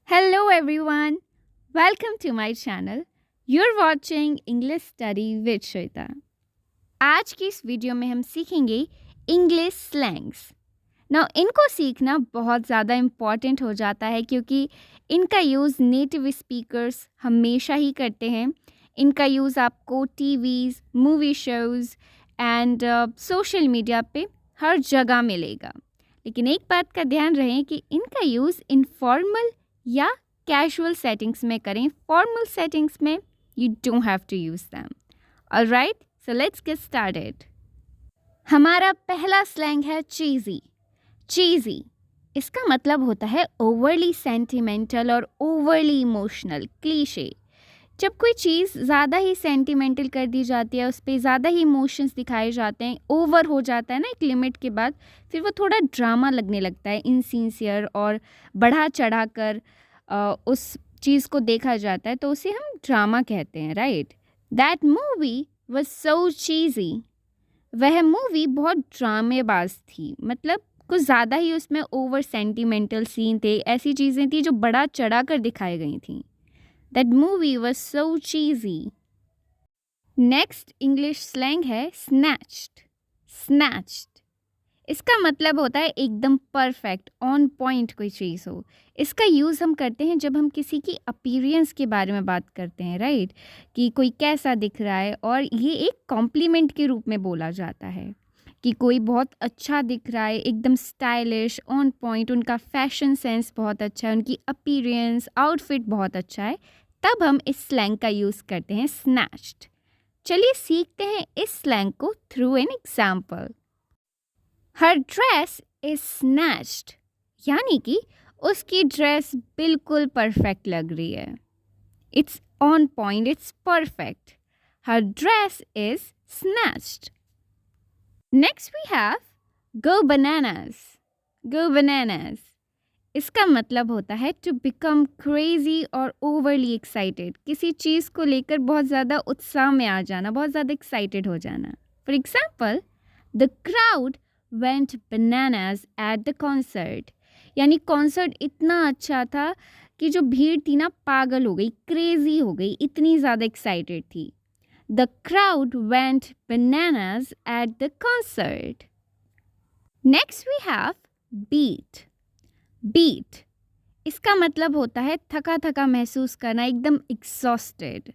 Hello everyone. Welcome to my channel. You're watching English Study with Shweta. आज की इस video में हम सीखेंगे इंग्लिश स्लैंग्स। नाउ इनको सीखना बहुत ज़्यादा इम्पॉर्टेंट हो जाता है क्योंकि इनका यूज़ नेटिव स्पीकर्स हमेशा ही करते हैं। इनका यूज़ आपको TVs, movie shows and social media पे हर जगह मिलेगा। लेकिन एक बात का ध्यान रहे कि इनका यूज़ इनफॉर्मल या कैजुअल सेटिंग्स में करें। फॉर्मल सेटिंग्स में you don't have to use them. Alright, so let's get started. हमारा पहला स्लैंग है चीज़ी। चीज़ी इसका मतलब होता है ओवरली सेंटिमेंटल और ओवरली इमोशनल, क्लीशे। जब कोई चीज़ ज़्यादा ही सेंटिमेंटल कर दी जाती है, उस पर ज़्यादा ही इमोशंस दिखाए जाते हैं, ओवर हो जाता है ना एक लिमिट के बाद, फिर वो थोड़ा ड्रामा लगने लगता है, इनसिंसियर और बढ़ा चढ़ा कर उस चीज़ को देखा जाता है, तो उसे हम ड्रामा कहते हैं, right. That movie was so cheesy. वह मूवी बहुत ड्रामेबाज थी, मतलब कुछ ज़्यादा ही उसमें ओवर सेंटिमेंटल सीन थे, ऐसी चीज़ें थी जो बढ़ा चढ़ा कर दिखाई गई थी। That movie was so cheesy. Next English slang है snatched. Snatched इसका मतलब होता है एकदम परफेक्ट, ऑन पॉइंट कोई चीज़ हो। इसका यूज़ हम करते हैं जब हम किसी की अपीयरेंस के बारे में बात करते हैं, राइट, कि कोई कैसा दिख रहा है, और ये एक कॉम्प्लीमेंट के रूप में बोला जाता है कि कोई बहुत अच्छा दिख रहा है, एकदम स्टाइलिश, ऑन पॉइंट, उनका फैशन सेंस बहुत अच्छा है, उनकी अपीयरेंस, आउटफिट बहुत अच्छा है, तब हम इस स्लैंग का यूज़ करते हैं स्नैच्ड। चलिए सीखते हैं इस स्लैंग को through an example. Her dress is snatched, यानी कि उसकी ड्रेस बिल्कुल परफेक्ट लग रही है। It's on point, it's perfect. Her dress is snatched. Next we have go bananas. Go bananas इसका मतलब होता है टू बिकम क्रेजी और ओवरली एक्साइटेड, किसी चीज़ को लेकर बहुत ज़्यादा उत्साह में आ जाना, बहुत ज़्यादा एक्साइटेड हो जाना। For example, the crowd went bananas at the concert, यानी कॉन्सर्ट इतना अच्छा था कि जो भीड़ थी ना पागल हो गई, क्रेजी हो गई, इतनी ज़्यादा एक्साइटेड थी। The crowd went bananas at the concert. Next we have beat. Beat इसका मतलब होता है थका थका महसूस करना, एकदम एग्जॉस्टेड,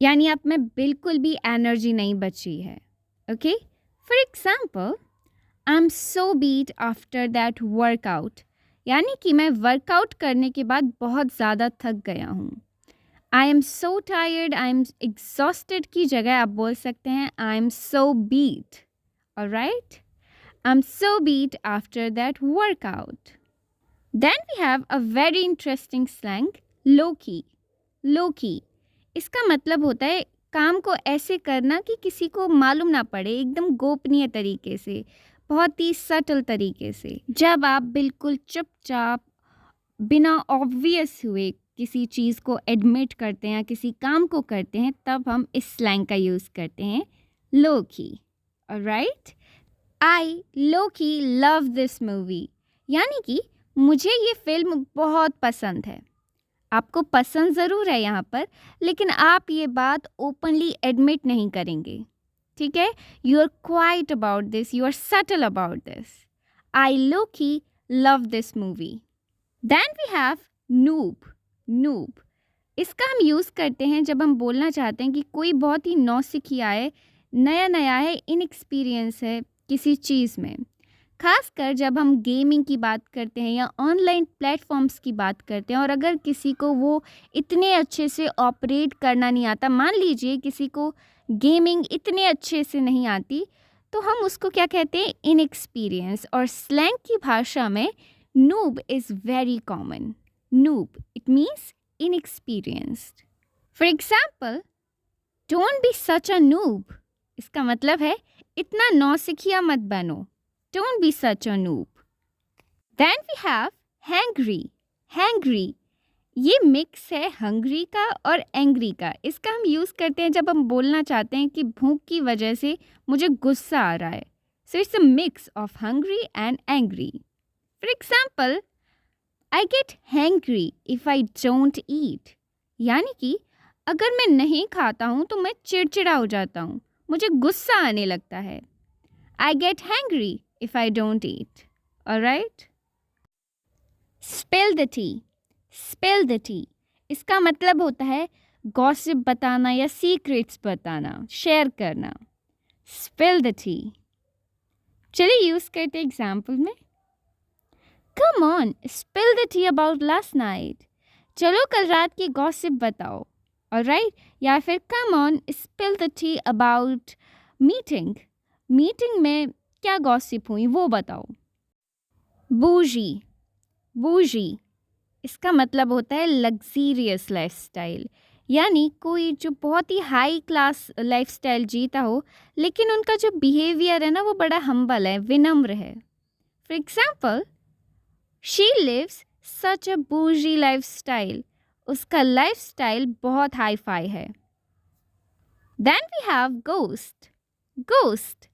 यानी आप में बिल्कुल भी एनर्जी नहीं बची है। Okay, for example, I am so beat after that workout, यानी कि मैं वर्कआउट करने के बाद बहुत ज़्यादा थक गया हूँ। I am so tired, I am exhausted की जगह आप बोल सकते हैं I am so beat. Alright, I am so beat after that workout. Then we have a very interesting slang, low-key. Low-key इसका मतलब होता है काम को ऐसे करना कि किसी को मालूम ना पड़े, एकदम गोपनीय तरीके से, बहुत ही सटल तरीके से। जब आप बिल्कुल चुपचाप बिना ऑब्वियस हुए किसी चीज़ को एडमिट करते हैं, किसी काम को करते हैं, तब हम इस स्लैंग का यूज़ करते हैं, low-key. Alright? I low-key love this movie, यानी कि मुझे ये फिल्म बहुत पसंद है। आपको पसंद ज़रूर है यहाँ पर, लेकिन आप ये बात ओपनली एडमिट नहीं करेंगे, ठीक है। You are quite about this, you are subtle about this. I lowkey love this movie. Then we have noob. Noob इसका हम यूज़ करते हैं जब हम बोलना चाहते हैं कि कोई बहुत ही नौसिखिया है, नया नया है, इनएक्सपीरियंस है किसी चीज़ में। खासकर जब हम गेमिंग की बात करते हैं या ऑनलाइन प्लेटफॉर्म्स की बात करते हैं, और अगर किसी को वो इतने अच्छे से ऑपरेट करना नहीं आता, मान लीजिए किसी को गेमिंग इतने अच्छे से नहीं आती, तो हम उसको क्या कहते हैं, इनएक्सपीरियंस। और स्लैंग की भाषा में noob is very common. Noob it means inexperienced. For example, don't be such a noob इसका मतलब है इतना नौसिखिया मत बनो, don't be such a noob. Then we have hangry. Hangry ये मिक्स है hungry का और angry का। इसका हम यूज़ करते हैं जब हम बोलना चाहते हैं कि भूख की वजह से मुझे गुस्सा आ रहा है। So it's a mix of hungry and angry. For example, I get hangry if I don't eat. यानी कि अगर मैं नहीं खाता हूँ तो मैं चिड़चिड़ा हो जाता हूँ, मुझे गुस्सा आने लगता है. I get hangry if I don't eat. Alright? Spill the tea. Spill the tea. इसका मतलब होता है गॉसिप बताना या सीक्रेट्स बताना, शेयर करना. Spill the tea. चलिए यूज़ करते एग्जाम्पल में. Come on, spill the tea about last night. चलो कल रात की गॉसिप बताओ. Alright? या फिर come on, spill the tea about meeting. Meeting में क्या गॉसिप हुई वो बताओ. Bougie. Bougie. इसका मतलब होता है लग्जीरियस लाइफस्टाइल, यानी कोई जो बहुत ही हाई क्लास लाइफस्टाइल जीता हो लेकिन उनका जो बिहेवियर है ना वो बड़ा हम्बल है, विनम्र है. For example, she lives such a boujee lifestyle. उसका लाइफस्टाइल बहुत हाई फाई है. Then we have ghost. Ghost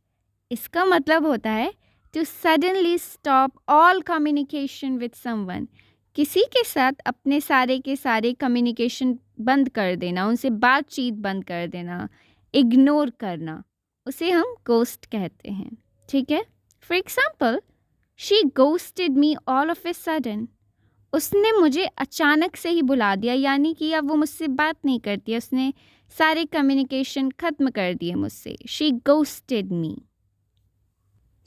इसका मतलब होता है to suddenly stop all communication with someone. किसी के साथ अपने सारे के सारे कम्युनिकेशन बंद कर देना, उनसे बातचीत बंद कर देना, इग्नोर करना, उसे हम गोस्ट कहते हैं. ठीक है. For example, she ghosted me all of a sudden. उसने मुझे अचानक से ही बुला दिया, यानी कि अब वो मुझसे बात नहीं करती है, उसने सारे कम्युनिकेशन ख़त्म कर दिए मुझसे. She ghosted me.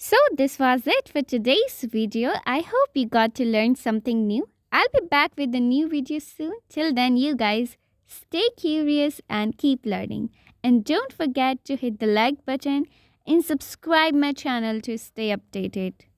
So this was it for today's video. I hope you got to learn something new. I'll be back with a new video soon. Till then, you guys stay curious and keep learning. And don't forget to hit the like button and subscribe my channel to stay updated.